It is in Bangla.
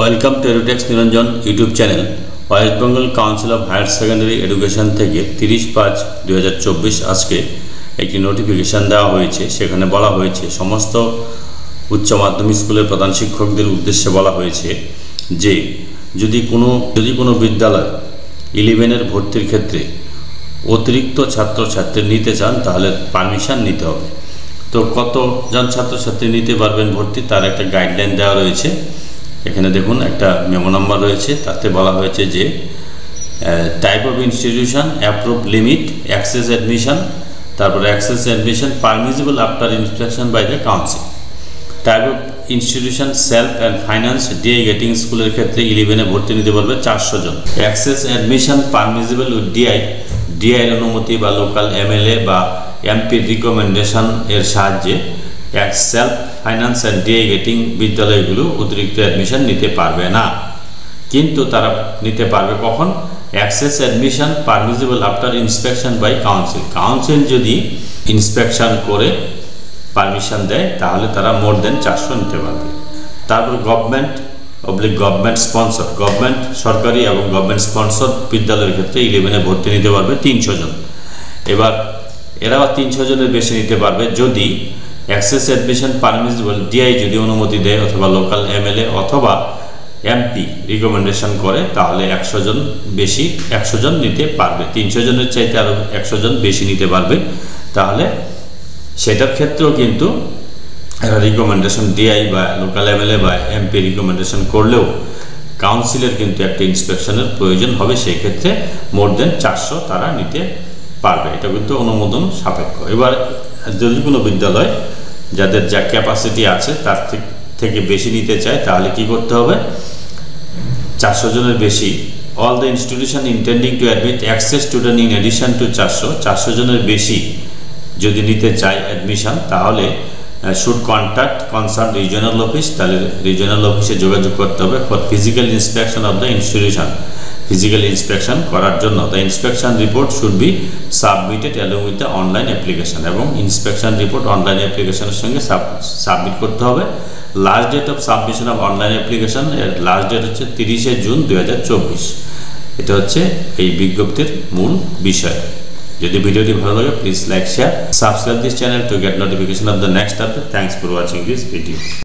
Welcome to Edutex Niranjan YouTube channel. West Bengal council of higher secondary education থেকে 30/5/2024 আজকে একটি নোটিফিকেশান দেওয়া হয়েছে। সেখানে বলা হয়েছে সমস্ত উচ্চ মাধ্যমিক স্কুলের প্রধান শিক্ষকদের উদ্দেশ্যে বলা হয়েছে যে যদি কোনো বিদ্যালয় 11-এর ভর্তির ক্ষেত্রে অতিরিক্ত ছাত্রছাত্রী নিতে চান তাহলে পারমিশন নিতে হবে। তো কতজন ছাত্রছাত্রী নিতে পারবেন ভর্তি তার একটা গাইডলাইন দেওয়া রয়েছে। এখানে দেখুন একটা মেমো নাম্বার রয়েছে, তাতে বলা হয়েছে যে type of institution, approve limit, excess admission, তারপরে excess admission permissible after inspection by the council. Type of institution self and finance DI getting স্কুলের ক্ষেত্রে 11-এ ভর্তি নিতে পারবে 400 জন। Excess admission permissible with DI এর অনুমতি বা লোকাল এমএলএ বা এমপির রিকমেন্ডেশন এর সাহায্যে self finance and DI getting বিদ্যালয়গুলো অতিরিক্ত অ্যাডমিশন নিতে পারবে না, কিন্তু তারা নিতে পারবে কখন? Excess admission permissible after inspection by council. Council যদি ইন্সপেকশন করে পারমিশন দেয় তাহলে তারা মোর দেন 400 নিতে পারবে। তারপর গভর্নমেন্ট স্পন্সর, গভর্নমেন্ট সরকারি এবং গভর্নমেন্ট স্পন্সর বিদ্যালয়ের ক্ষেত্রে 11-এ ভর্তি নিতে পারবে 300 জন। এবার এরাও 300 জনের বেশি নিতে পারবে যদি অ্যাক্সেস অ্যাডমিশন পারমিসিবল ডিআই যদি অনুমতি দেয় অথবা লোকাল এমএলএ অথবা এমপি রিকমেন্ডেশন করে, তাহলে 100 জন নিতে পারবে। 300 জনের চাইতে আরও 100 জন বেশি নিতে পারবে। তাহলে সেটার ক্ষেত্রেও কিন্তু রিকমেন্ডেশন ডিআই বা লোকাল এমএলএ বা এমপি রিকমেন্ডেশন করলেও কাউন্সিলের কিন্তু একটা ইন্সপেকশনের প্রয়োজন হবে। সেই ক্ষেত্রে মোর দেন 400 তারা নিতে পারবে। এটা কিন্তু অনুমোদন সাপেক্ষ। এবার যদি কোনো বিদ্যালয় যাদের যা ক্যাপাসিটি আছে তার থেকে বেশি নিতে চায় তাহলে কি করতে হবে? 400 জনের বেশি, all the institution intending to admit excess student in addition to 400 জনের বেশি যদি নিতে চায় অ্যাডমিশন, তাহলে should contact concern regional office. তাহলে রিজিওনাল অফিসে যোগাযোগ করতে হবে for physical inspection of the institution. Physical inspection করার জন্য the inspection report should be submitted along with the online application, এবং ইন্সপেকশন রিপোর্ট অনলাইন অ্যাপ্লিকেশনের সঙ্গে সাবমিট করতে হবে। Last date of submission of online application এর লাস্ট ডেট হচ্ছে 30শে জুন 2024। এটা হচ্ছে এই বিজ্ঞপ্তির মূল বিষয়। যদি ভিডিওটি ভালো লাগে please like, share, subscribe this channel to get notification off the next update. Thanks for watching this video.